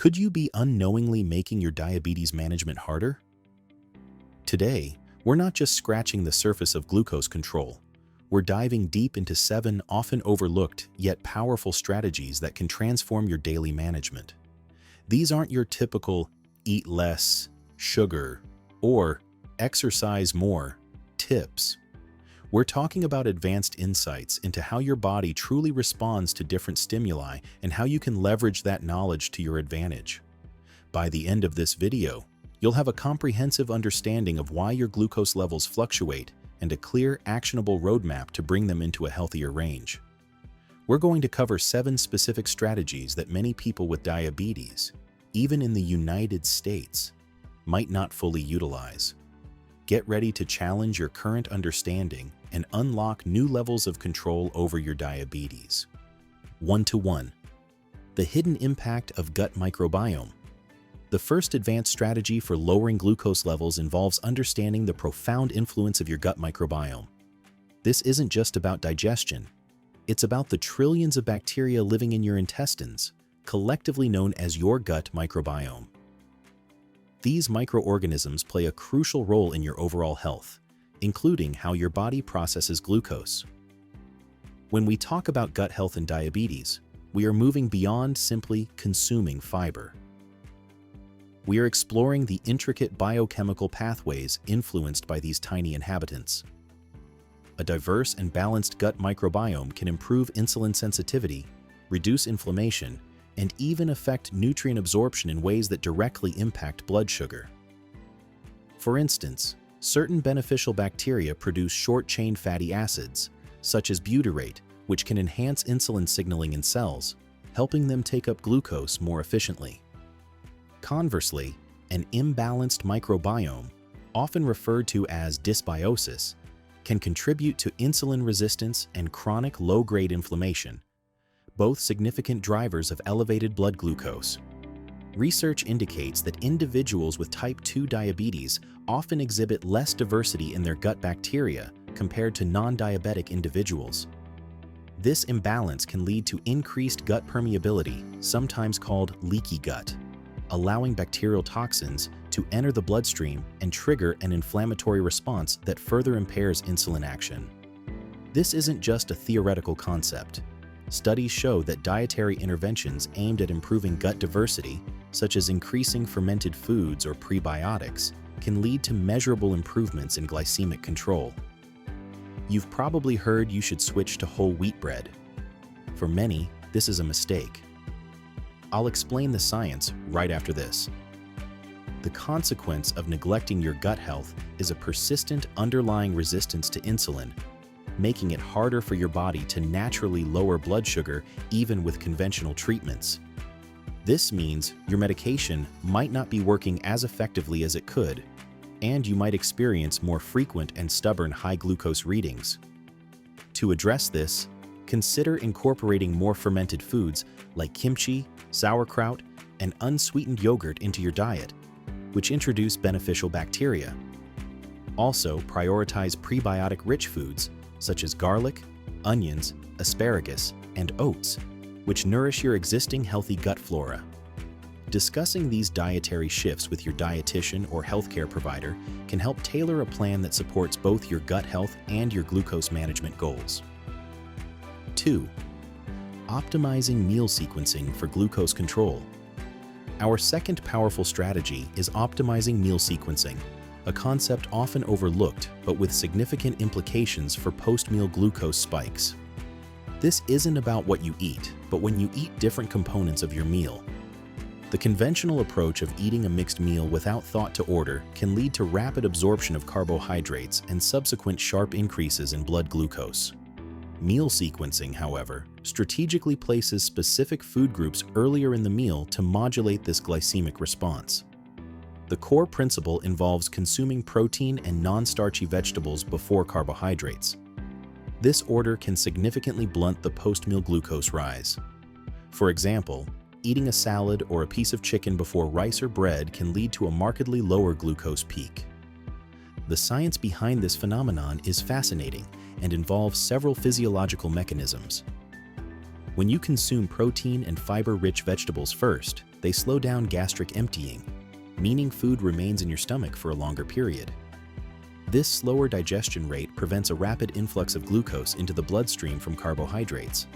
Could you be unknowingly making your diabetes management harder? Today, we're not just scratching the surface of glucose control. We're diving deep into 7 often overlooked yet powerful strategies that can transform your daily management. These aren't your typical eat less, sugar, or exercise more tips. We're talking about advanced insights into how your body truly responds to different stimuli and how you can leverage that knowledge to your advantage. By the end of this video, you'll have a comprehensive understanding of why your glucose levels fluctuate and a clear, actionable roadmap to bring them into a healthier range. We're going to cover 7 specific strategies that many people with diabetes, even in the United States, might not fully utilize. Get ready to challenge your current understanding and unlock new levels of control over your diabetes. 1-to-1. The hidden impact of gut microbiome. The first advanced strategy for lowering glucose levels involves understanding the profound influence of your gut microbiome. This isn't just about digestion. It's about the trillions of bacteria living in your intestines, collectively known as your gut microbiome. These microorganisms play a crucial role in your overall health, including how your body processes glucose. When we talk about gut health and diabetes, we are moving beyond simply consuming fiber. We are exploring the intricate biochemical pathways influenced by these tiny inhabitants. A diverse and balanced gut microbiome can improve insulin sensitivity, reduce inflammation, and even affect nutrient absorption in ways that directly impact blood sugar. For instance, certain beneficial bacteria produce short-chain fatty acids, such as butyrate, which can enhance insulin signaling in cells, helping them take up glucose more efficiently. Conversely, an imbalanced microbiome, often referred to as dysbiosis, can contribute to insulin resistance and chronic low-grade inflammation, both significant drivers of elevated blood glucose. Research indicates that individuals with type 2 diabetes often exhibit less diversity in their gut bacteria compared to non-diabetic individuals. This imbalance can lead to increased gut permeability, sometimes called leaky gut, allowing bacterial toxins to enter the bloodstream and trigger an inflammatory response that further impairs insulin action. This isn't just a theoretical concept. Studies show that dietary interventions aimed at improving gut diversity, such as increasing fermented foods or prebiotics, can lead to measurable improvements in glycemic control. You've probably heard you should switch to whole wheat bread. For many, this is a mistake. I'll explain the science right after this. The consequence of neglecting your gut health is a persistent underlying resistance to insulin, making it harder for your body to naturally lower blood sugar even with conventional treatments. This means your medication might not be working as effectively as it could, and you might experience more frequent and stubborn high glucose readings. To address this, consider incorporating more fermented foods like kimchi, sauerkraut, and unsweetened yogurt into your diet, which introduce beneficial bacteria. Also, prioritize prebiotic-rich foods such as garlic, onions, asparagus, and oats, which nourish your existing healthy gut flora. Discussing these dietary shifts with your dietitian or healthcare provider can help tailor a plan that supports both your gut health and your glucose management goals. 2. Optimizing meal sequencing for glucose control. Our second powerful strategy is optimizing meal sequencing, a concept often overlooked but with significant implications for post-meal glucose spikes. This isn't about what you eat, but when you eat different components of your meal. The conventional approach of eating a mixed meal without thought to order can lead to rapid absorption of carbohydrates and subsequent sharp increases in blood glucose. Meal sequencing, however, strategically places specific food groups earlier in the meal to modulate this glycemic response. The core principle involves consuming protein and non-starchy vegetables before carbohydrates. This order can significantly blunt the post-meal glucose rise. For example, eating a salad or a piece of chicken before rice or bread can lead to a markedly lower glucose peak. The science behind this phenomenon is fascinating and involves several physiological mechanisms. When you consume protein and fiber-rich vegetables first, they slow down gastric emptying, meaning food remains in your stomach for a longer period. This slower digestion rate prevents a rapid influx of glucose into the bloodstream from carbohydrates.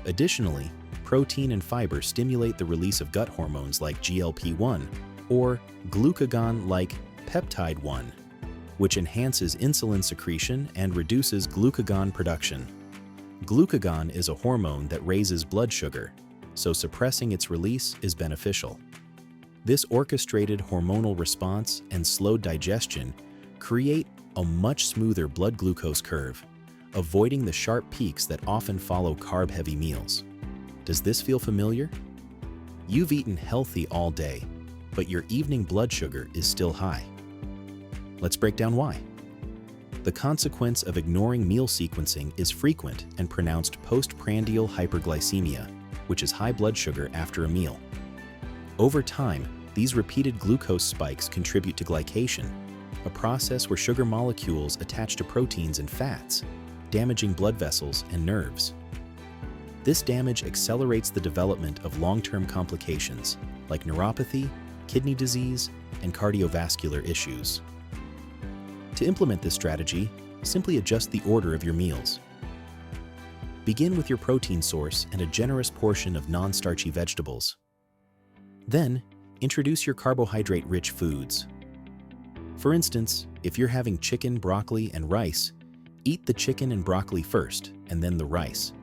Additionally, protein and fiber stimulate the release of gut hormones like GLP-1 or glucagon-like peptide-1, which enhances insulin secretion and reduces glucagon production. Glucagon is a hormone that raises blood sugar, so suppressing its release is beneficial. This orchestrated hormonal response and slowed digestion create a much smoother blood glucose curve, avoiding the sharp peaks that often follow carb-heavy meals. Does this feel familiar? You've eaten healthy all day, but your evening blood sugar is still high. Let's break down why. The consequence of ignoring meal sequencing is frequent and pronounced postprandial hyperglycemia, which is high blood sugar after a meal. Over time, these repeated glucose spikes contribute to glycation, a process where sugar molecules attach to proteins and fats, damaging blood vessels and nerves. This damage accelerates the development of long-term complications like neuropathy, kidney disease, and cardiovascular issues. To implement this strategy, simply adjust the order of your meals. Begin with your protein source and a generous portion of non-starchy vegetables. Then, introduce your carbohydrate-rich foods. For instance, if you're having chicken, broccoli, and rice, eat the chicken and broccoli first, and then the rice.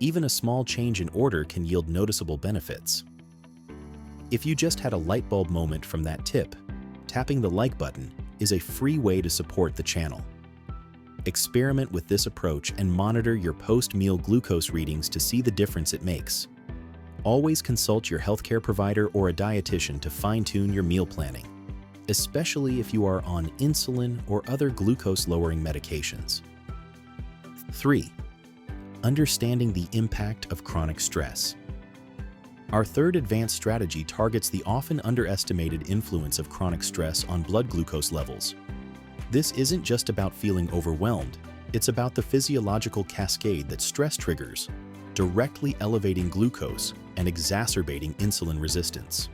Even a small change in order can yield noticeable benefits. If you just had a light bulb moment from that tip, tapping the like button is a free way to support the channel. Experiment with this approach and monitor your post-meal glucose readings to see the difference it makes. Always consult your healthcare provider or a dietitian to fine-tune your meal planning, especially if you are on insulin or other glucose-lowering medications. 3. Understanding the impact of chronic stress. Our third advanced strategy targets the often underestimated influence of chronic stress on blood glucose levels. This isn't just about feeling overwhelmed, it's about the physiological cascade that stress triggers, directly elevating glucose and exacerbating insulin resistance.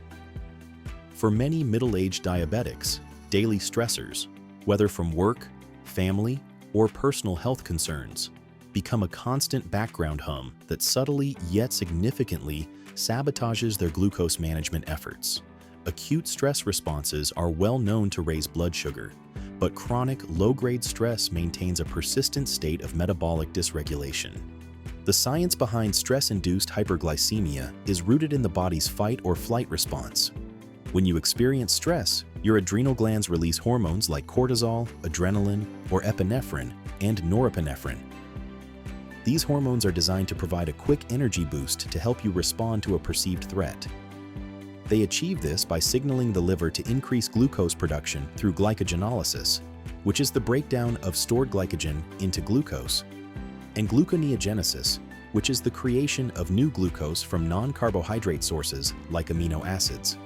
For many middle-aged diabetics, daily stressors, whether from work, family, or personal health concerns, become a constant background hum that subtly yet significantly sabotages their glucose management efforts. Acute stress responses are well known to raise blood sugar, but chronic low-grade stress maintains a persistent state of metabolic dysregulation. The science behind stress-induced hyperglycemia is rooted in the body's fight or flight response. When you experience stress, your adrenal glands release hormones like cortisol, adrenaline, or epinephrine, and norepinephrine. These hormones are designed to provide a quick energy boost to help you respond to a perceived threat. They achieve this by signaling the liver to increase glucose production through glycogenolysis, which is the breakdown of stored glycogen into glucose, and gluconeogenesis, which is the creation of new glucose from non-carbohydrate sources like amino acids.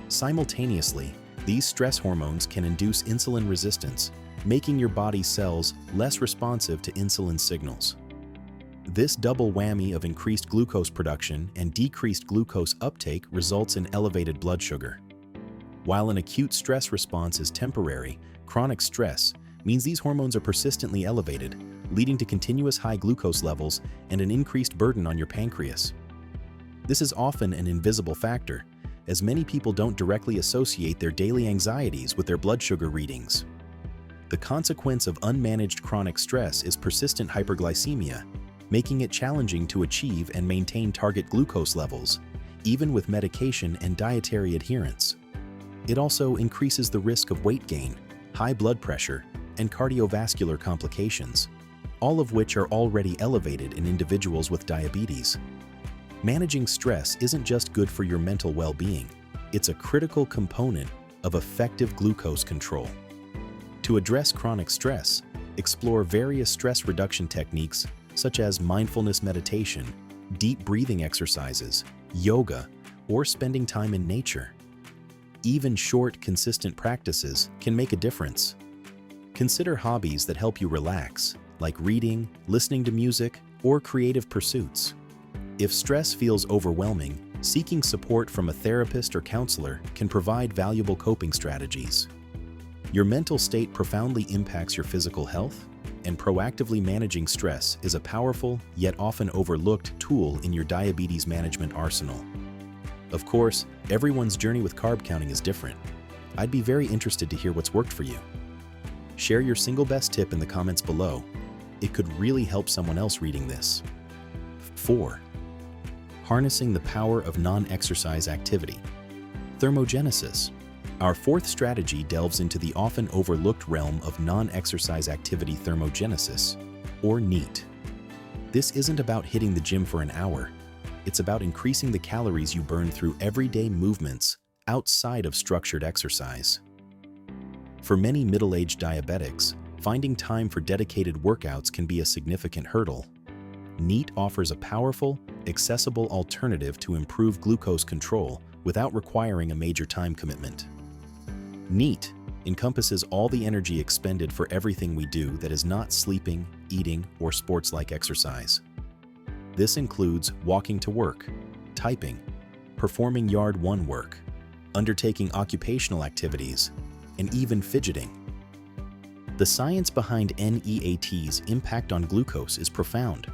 Simultaneously, these stress hormones can induce insulin resistance, making your body's cells less responsive to insulin signals. This double whammy of increased glucose production and decreased glucose uptake results in elevated blood sugar. While an acute stress response is temporary, chronic stress means these hormones are persistently elevated, leading to continuous high glucose levels and an increased burden on your pancreas. This is often an invisible factor, as many people don't directly associate their daily anxieties with their blood sugar readings. The consequence of unmanaged chronic stress is persistent hyperglycemia, making it challenging to achieve and maintain target glucose levels, even with medication and dietary adherence. It also increases the risk of weight gain, high blood pressure, and cardiovascular complications, all of which are already elevated in individuals with diabetes. Managing stress isn't just good for your mental well-being, it's a critical component of effective glucose control. To address chronic stress, explore various stress reduction techniques such as mindfulness meditation, deep breathing exercises, yoga, or spending time in nature. Even short, consistent practices can make a difference. Consider hobbies that help you relax, like reading, listening to music, or creative pursuits. If stress feels overwhelming, Seeking support from a therapist or counselor can provide valuable coping strategies. Your mental state profoundly impacts your physical health, and proactively managing stress is a powerful, yet often overlooked tool in your diabetes management arsenal. Of course, everyone's journey with carb counting is different. I'd be very interested to hear what's worked for you. Share your single best tip in the comments below. It could really help someone else reading this. 4. Harnessing the power of non-exercise activity. Thermogenesis. Our fourth strategy delves into the often overlooked realm of non-exercise activity thermogenesis, or NEAT. This isn't about hitting the gym for an hour. It's about increasing the calories you burn through everyday movements outside of structured exercise. For many middle-aged diabetics, finding time for dedicated workouts can be a significant hurdle. NEAT offers a powerful, accessible alternative to improve glucose control without requiring a major time commitment. NEAT encompasses all the energy expended for everything we do that is not sleeping, eating, or sports-like exercise. This includes walking to work, typing, performing yard one work, undertaking occupational activities, and even fidgeting. The science behind NEAT's impact on glucose is profound.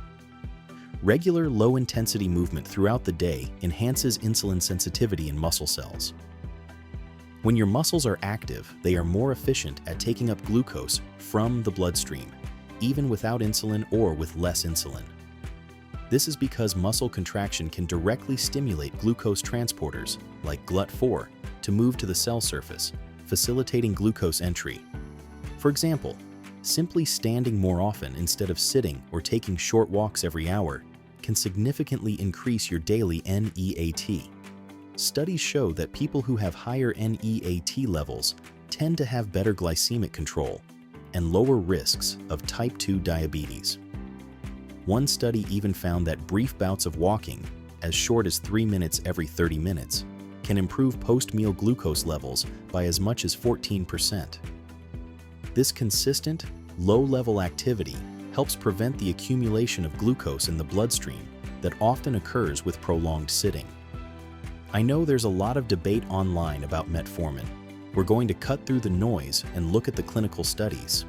Regular low-intensity movement throughout the day enhances insulin sensitivity in muscle cells. When your muscles are active, they are more efficient at taking up glucose from the bloodstream, even without insulin or with less insulin. This is because muscle contraction can directly stimulate glucose transporters, like GLUT4, to move to the cell surface, facilitating glucose entry. For example, simply standing more often instead of sitting or taking short walks every hour can significantly increase your daily NEAT. Studies show that people who have higher NEAT levels tend to have better glycemic control and lower risks of type 2 diabetes. One study even found that brief bouts of walking, as short as 3 minutes every 30 minutes, can improve post-meal glucose levels by as much as 14%. This consistent, low-level activity helps prevent the accumulation of glucose in the bloodstream that often occurs with prolonged sitting. I know there's a lot of debate online about metformin. We're going to cut through the noise and look at the clinical studies.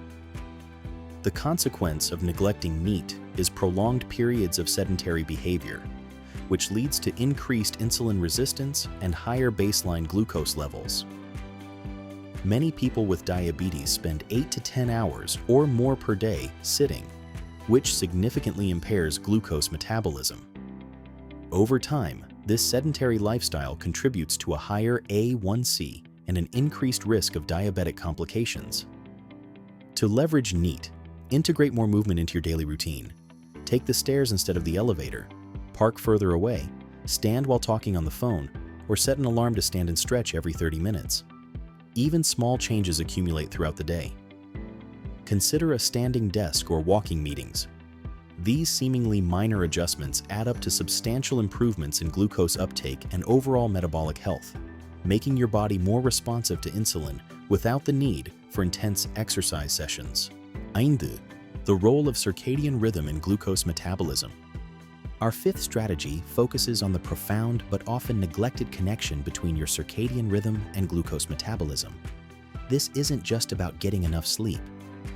The consequence of neglecting NEAT is prolonged periods of sedentary behavior, which leads to increased insulin resistance and higher baseline glucose levels. Many people with diabetes spend 8 to 10 hours or more per day sitting, which significantly impairs glucose metabolism. Over time, this sedentary lifestyle contributes to a higher A1C and an increased risk of diabetic complications. To leverage NEAT, integrate more movement into your daily routine. Take the stairs instead of the elevator, park further away, stand while talking on the phone, or set an alarm to stand and stretch every 30 minutes. Even small changes accumulate throughout the day. Consider a standing desk or walking meetings. These seemingly minor adjustments add up to substantial improvements in glucose uptake and overall metabolic health, making your body more responsive to insulin without the need for intense exercise sessions. 5. The role of circadian rhythm in glucose metabolism. Our fifth strategy focuses on the profound but often neglected connection between your circadian rhythm and glucose metabolism. This isn't just about getting enough sleep.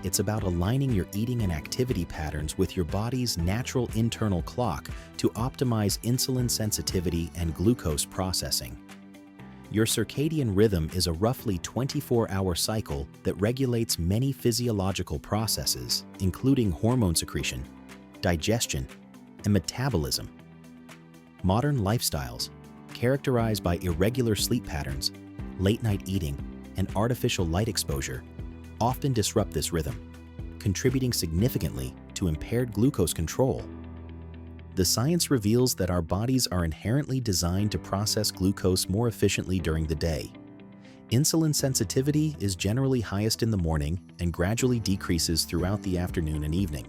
It's about aligning your eating and activity patterns with your body's natural internal clock to optimize insulin sensitivity and glucose processing. Your circadian rhythm is a roughly 24-hour cycle that regulates many physiological processes, including hormone secretion, digestion, and metabolism. Modern lifestyles, characterized by irregular sleep patterns, late-night eating, and artificial light exposure, often disrupt this rhythm, contributing significantly to impaired glucose control. The science reveals that our bodies are inherently designed to process glucose more efficiently during the day. Insulin sensitivity is generally highest in the morning and gradually decreases throughout the afternoon and evening.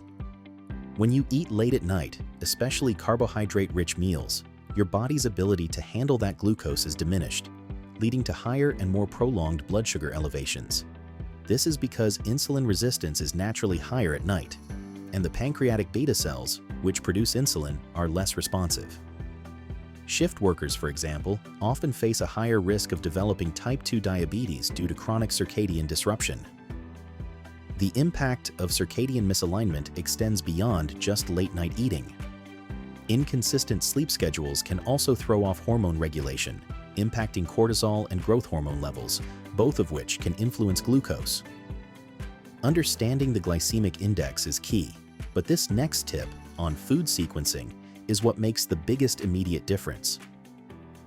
When you eat late at night, especially carbohydrate-rich meals, your body's ability to handle that glucose is diminished, leading to higher and more prolonged blood sugar elevations. This is because insulin resistance is naturally higher at night, and the pancreatic beta cells, which produce insulin, are less responsive. Shift workers, for example, often face a higher risk of developing type 2 diabetes due to chronic circadian disruption. The impact of circadian misalignment extends beyond just late-night eating. Inconsistent sleep schedules can also throw off hormone regulation, impacting cortisol and growth hormone levels, both of which can influence glucose. Understanding the glycemic index is key, but this next tip on food sequencing is what makes the biggest immediate difference.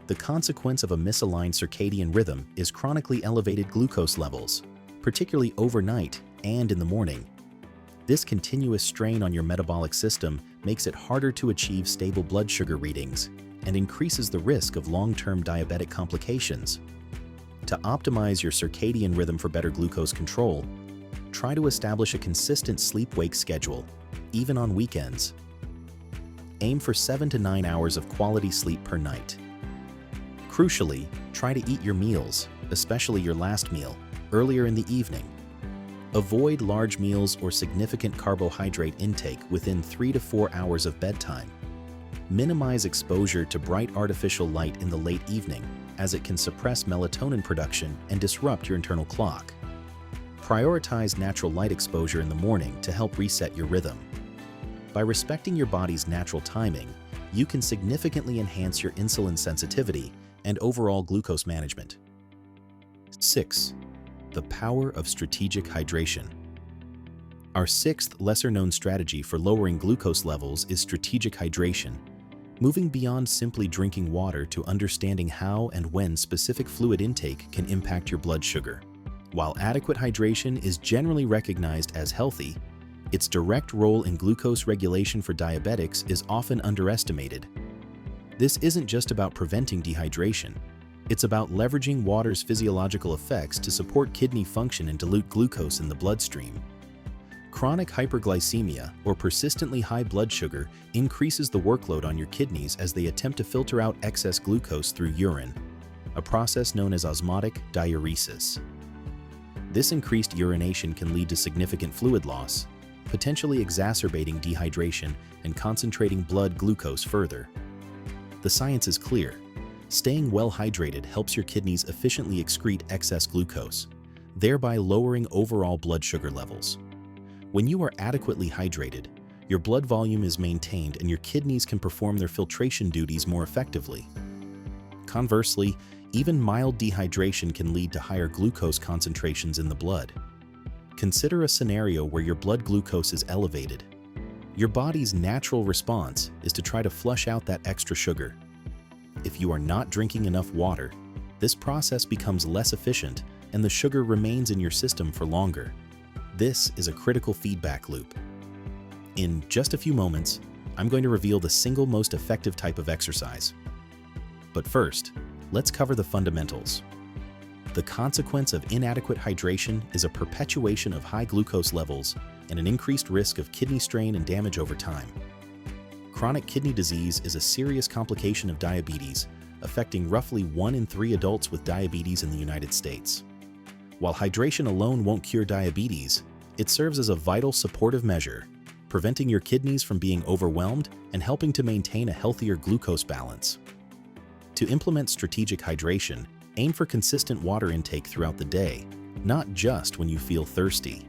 The consequence of a misaligned circadian rhythm is chronically elevated glucose levels, particularly overnight and in the morning. This continuous strain on your metabolic system makes it harder to achieve stable blood sugar readings and increases the risk of long-term diabetic complications. To optimize your circadian rhythm for better glucose control, try to establish a consistent sleep-wake schedule, even on weekends. Aim for 7 to 9 hours of quality sleep per night. Crucially, try to eat your meals, especially your last meal, earlier in the evening. Avoid large meals or significant carbohydrate intake within 3 to 4 hours of bedtime. Minimize exposure to bright artificial light in the late evening, as it can suppress melatonin production and disrupt your internal clock. Prioritize natural light exposure in the morning to help reset your rhythm. By respecting your body's natural timing, you can significantly enhance your insulin sensitivity and overall glucose management. 6. The power of strategic hydration. Our sixth lesser-known strategy for lowering glucose levels is strategic hydration, moving beyond simply drinking water to understanding how and when specific fluid intake can impact your blood sugar. While adequate hydration is generally recognized as healthy, its direct role in glucose regulation for diabetics is often underestimated. This isn't just about preventing dehydration. It's about leveraging water's physiological effects to support kidney function and dilute glucose in the bloodstream. Chronic hyperglycemia, or persistently high blood sugar, increases the workload on your kidneys as they attempt to filter out excess glucose through urine, a process known as osmotic diuresis. This increased urination can lead to significant fluid loss, potentially exacerbating dehydration and concentrating blood glucose further. The science is clear. Staying well hydrated helps your kidneys efficiently excrete excess glucose, thereby lowering overall blood sugar levels. When you are adequately hydrated, your blood volume is maintained and your kidneys can perform their filtration duties more effectively. Conversely, even mild dehydration can lead to higher glucose concentrations in the blood. Consider a scenario where your blood glucose is elevated. Your body's natural response is to try to flush out that extra sugar. If you are not drinking enough water, this process becomes less efficient and the sugar remains in your system for longer. This is a critical feedback loop. In just a few moments, I'm going to reveal the single most effective type of exercise. But first, let's cover the fundamentals. The consequence of inadequate hydration is a perpetuation of high glucose levels and an increased risk of kidney strain and damage over time. Chronic kidney disease is a serious complication of diabetes, affecting roughly 1 in 3 adults with diabetes in the United States. While hydration alone won't cure diabetes, it serves as a vital supportive measure, preventing your kidneys from being overwhelmed and helping to maintain a healthier glucose balance. To implement strategic hydration, aim for consistent water intake throughout the day, not just when you feel thirsty.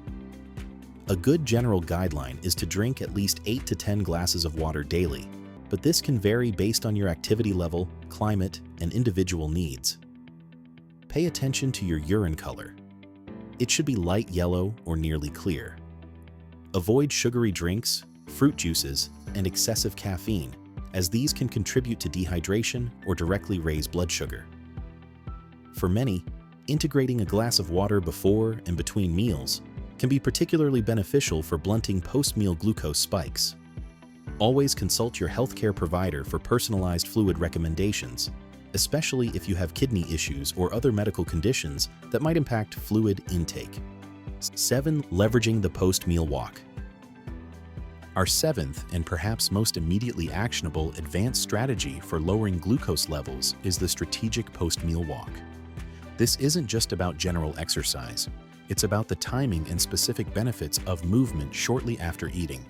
A good general guideline is to drink at least 8 to 10 glasses of water daily, but this can vary based on your activity level, climate, and individual needs. Pay attention to your urine color. It should be light yellow or nearly clear. Avoid sugary drinks, fruit juices, and excessive caffeine, as these can contribute to dehydration or directly raise blood sugar. For many, integrating a glass of water before and between meals can be particularly beneficial for blunting post-meal glucose spikes. Always consult your healthcare provider for personalized fluid recommendations, especially if you have kidney issues or other medical conditions that might impact fluid intake. 7. Leveraging the post-meal walk. Our seventh and perhaps most immediately actionable advanced strategy for lowering glucose levels is the strategic post-meal walk. This isn't just about general exercise. It's about the timing and specific benefits of movement shortly after eating.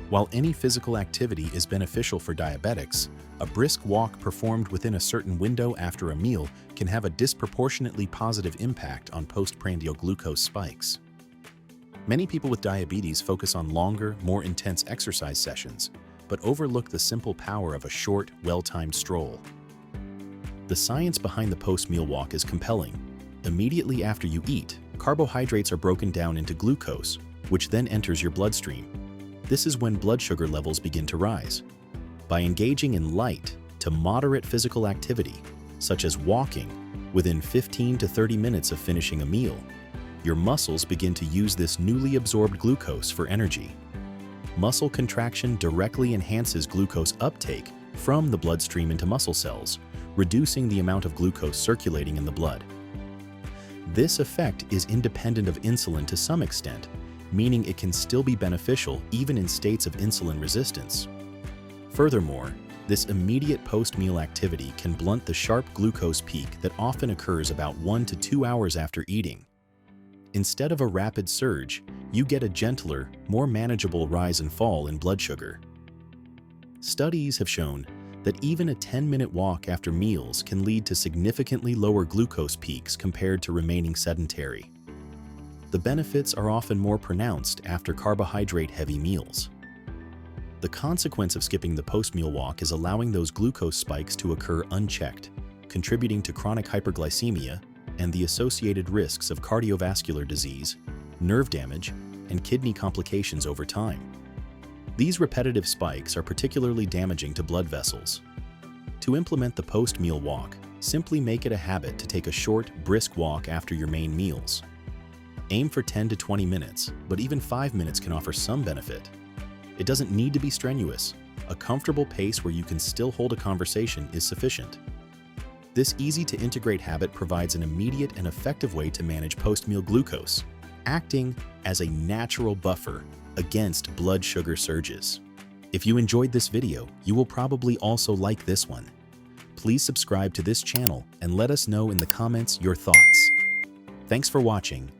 While any physical activity is beneficial for diabetics, a brisk walk performed within a certain window after a meal can have a disproportionately positive impact on postprandial glucose spikes. Many people with diabetes focus on longer, more intense exercise sessions, but overlook the simple power of a short, well-timed stroll. The science behind the post-meal walk is compelling. Immediately after you eat, carbohydrates are broken down into glucose, which then enters your bloodstream. This is when blood sugar levels begin to rise. By engaging in light to moderate physical activity, such as walking, within 15 to 30 minutes of finishing a meal, your muscles begin to use this newly absorbed glucose for energy. Muscle contraction directly enhances glucose uptake from the bloodstream into muscle cells, reducing the amount of glucose circulating in the blood. This effect is independent of insulin to some extent, meaning it can still be beneficial even in states of insulin resistance. Furthermore, this immediate post-meal activity can blunt the sharp glucose peak that often occurs about 1 to 2 hours after eating. Instead of a rapid surge, you get a gentler, more manageable rise and fall in blood sugar. Studies have shown that even a 10-minute walk after meals can lead to significantly lower glucose peaks compared to remaining sedentary. The benefits are often more pronounced after carbohydrate-heavy meals. The consequence of skipping the post-meal walk is allowing those glucose spikes to occur unchecked, contributing to chronic hyperglycemia and the associated risks of cardiovascular disease, nerve damage, and kidney complications over time. These repetitive spikes are particularly damaging to blood vessels. To implement the post-meal walk, simply make it a habit to take a short, brisk walk after your main meals. Aim for 10 to 20 minutes, but even 5 minutes can offer some benefit. It doesn't need to be strenuous. A comfortable pace where you can still hold a conversation is sufficient. This easy-to-integrate habit provides an immediate and effective way to manage post-meal glucose, acting as a natural buffer against blood sugar surges. If you enjoyed this video, you will probably also like this one. Please subscribe to this channel and let us know in the comments your thoughts. Thanks for watching,